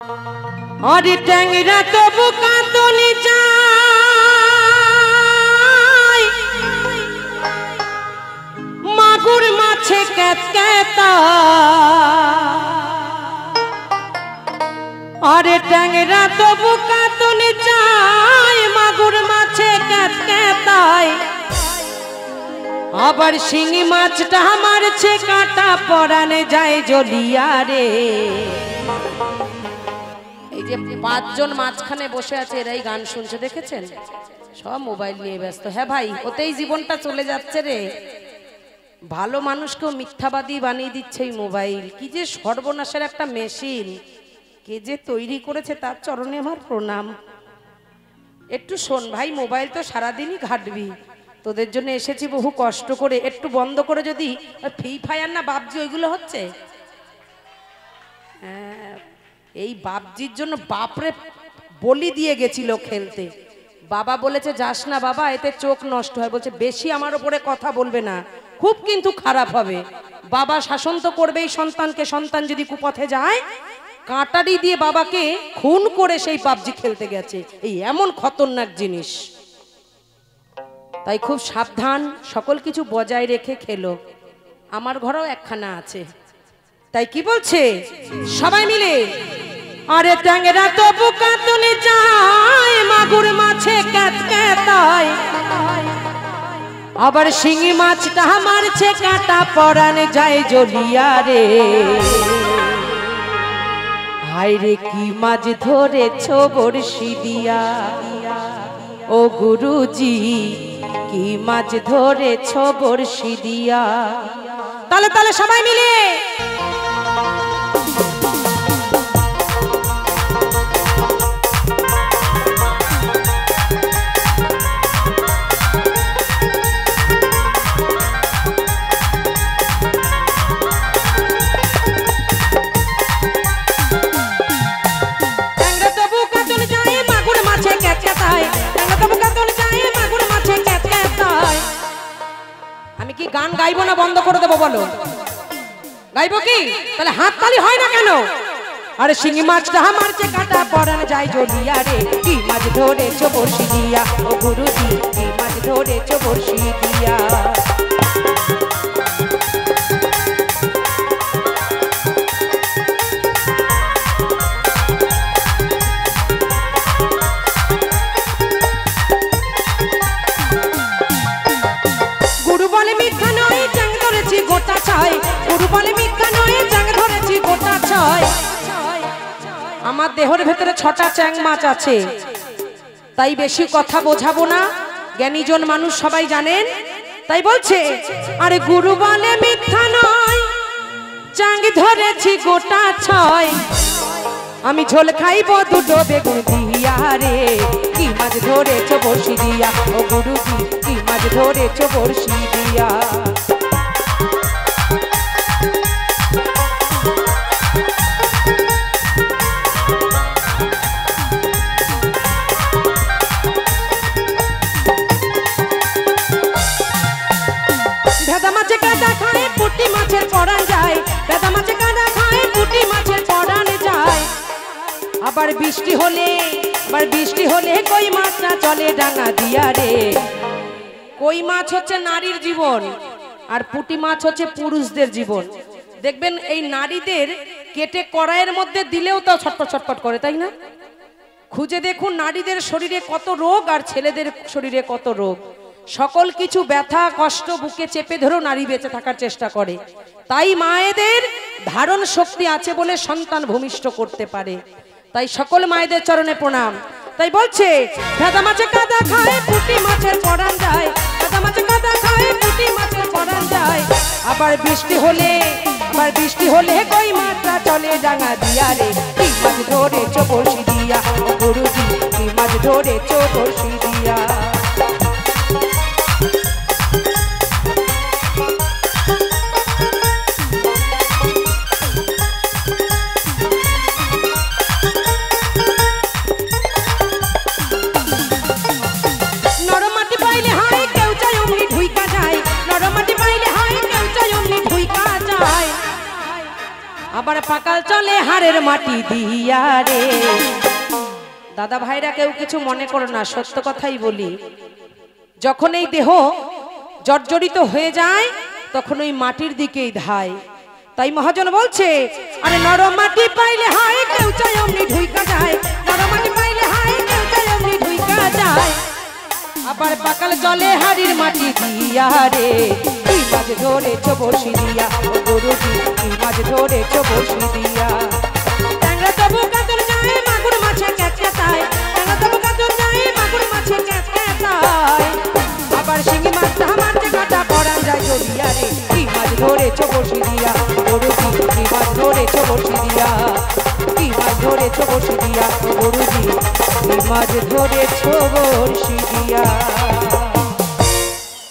और टंगरा तो बुका तोली जाय मागुर माछे कहता और टंगरा तो बुका तोली जाय मागुर माछे कहता আবার শিঙি মাছটা মারছে কাটা পরানে যায় জলিয়া রে। এই যে পাঁচজন মাঝখানে বসে আছে এরাই গান শুনছে দেখেছেন, সব মোবাইল নিয়ে ব্যস্ত। হ্যাঁ ভাই, ওতেই জীবনটা চলে যাচ্ছে রে। ভালো মানুষকেও মিথ্যাবাদী বানিয়ে দিচ্ছে এই মোবাইল। কি যে সর্বনাশের একটা মেশিন, কে যে তৈরি করেছে তার চরণে আমার প্রণাম। একটু শোন ভাই, মোবাইল তো সারাদিনই ঘাটবি, তোদের জন্য এসেছি বহু কষ্ট করে। একটু বন্ধ করে যদি ফ্রি ফায়ার না বাবজি ওইগুলো হচ্ছে, এই বাবজির জন্য বাপরে বলি দিয়ে গেছিল খেলতে। বাবা বলেছে যাস না বাবা, এতে চোখ নষ্ট হয়। বলছে বেশি আমার ওপরে কথা বলবে না, খুব কিন্তু খারাপ হবে। বাবা শাসন তো করবেই সন্তানকে, সন্তান যদি কুপথে যায় কাঁটারি দিয়ে বাবাকে খুন করে সেই পাবজি খেলতে গেছে। এই এমন খতরনাক জিনিস, তাই খুব সাবধান, সকল কিছু বজায় রেখে খেলো। আমার ঘরেও একখানা আছে, তাই কি বলছে সবাই মিলে, আরে ট্যাংরা তো বুকা তুলে যায় মাগুর মাছে ক্যাতক্যাতায় আবার শিঙি মাছটা মারছে কাটা পরানে যায় জলিয়া রে। হায় রে কি মাছ ধরেছো বড়শি দিয়া, ও গুরুজি কি মাছ ধরেছো বড়শি দিয়া। তালে তালে সবাই মিলে গান গাইবো না বন্ধ করে দেবো বলো? গাইবো কি? তাহলে হাত তালি হয় না কেন? আরে শিঙি মাছটা মারছে কাটা পরানে যায় জলিয়া রে। কি মাছ ধরেছো বড়শি দিয়া, ও গুরুজি কি মাছ ধরেছো বড়শি দিয়া। আমার দেহের ভেতরে 6টা চ্যাং মাছ আছে, তাই বেশি কথা বোঝাবো না, জ্ঞানীজন মানুষ সবাই জানেন। তাই বলছে আরে গুরু বলে মিথ্যা নয়, চ্যাং ধরেছি গোটা 6, আমি ঝোল খাইবো দুটো বেগুন দিয়া রে। কি মাছ ধরেছো বড়শি দিয়া, ও গুরুজি কি মাছ ধরেছো বড়শি দিয়া। আবার বৃষ্টি হলে কই মাছটা চলে ডাঙা দিয়া রে। কই মাছ হচ্ছে নারীর জীবন, আর পুঁটি মাছ হচ্ছে পুরুষদের জীবন। দেখবেন এই নারীদের কেটে কড়াইয়ের মধ্যে দিলেও তো ছটপট ছটপট করে, তাই না? খুঁজে দেখুন নারীদের শরীরে কত রোগ আর ছেলেদের শরীরে কত রোগ। সকল কিছু ব্যথা কষ্ট বুকে চেপে ধরেও নারী বেঁচে থাকার চেষ্টা করে। তাই মায়েদের ধারণ শক্তি আছে বলে সন্তান ভূমিষ্ঠ করতে পারে। তাই সকল মায়েদের চরণে প্রণাম। তাই বলছে ভেদা মাছে কাদা খায় পুঁটি মাছের পরান যায়, ভেদা মাছে কাদা খায় পুঁটি মাছের পরান যায়। আবার বৃষ্টি হলে কই মাছটা চলে ডাঙা দিয়া রে। কি মাছ ধরেছো বড়শি দিয়া, ও গুরুজি কি মাছ ধরেছো বড়শি দিয়া। আবার পাকাল চলে হাড়ের মাটি দিয়া রে। দাদা ভাইরা কেউ কিছু মনে করো না, সত্য কথাই বলি। যখন এই দেহ জর্জরিত হয়ে যায় তখন ওই মাটির দিকেই ধায়। তাই মহাজন বলছে, আরে নরম মাটি পাইলে হায় কেউ চাই অমনি ঢুইকা যায়, নরম মাটি পাইলে হায় কেউ চাই অমনি ঢুইকা যায়। আবার পাকাল চলে হাড়ির মাটি দিয়া রে। কি মাছ ধরেছ বসি দিয়া ও গরুজি, কি মাছ ধরেছ বসি দিয়া। ট্যাংরা তবু কাতল যায় মাগুর মাছে ক্যাচক্যাচায়, ট্যাংরা তবু কাতল যায় মাগুর মাছে ক্যাচক্যাচায়। আবার শিঙি মাছটা মারতে কাটা পড়ান যায় জড়িয়া রে। কি মাছ ধরেছ বসি দিয়া গরুজি, কি মাছ ধরেছ বসি দিয়া, কি মাছ ধরেছ বসি দিয়া গরুজি, কি মাছ ধরেছ বসি দিয়া।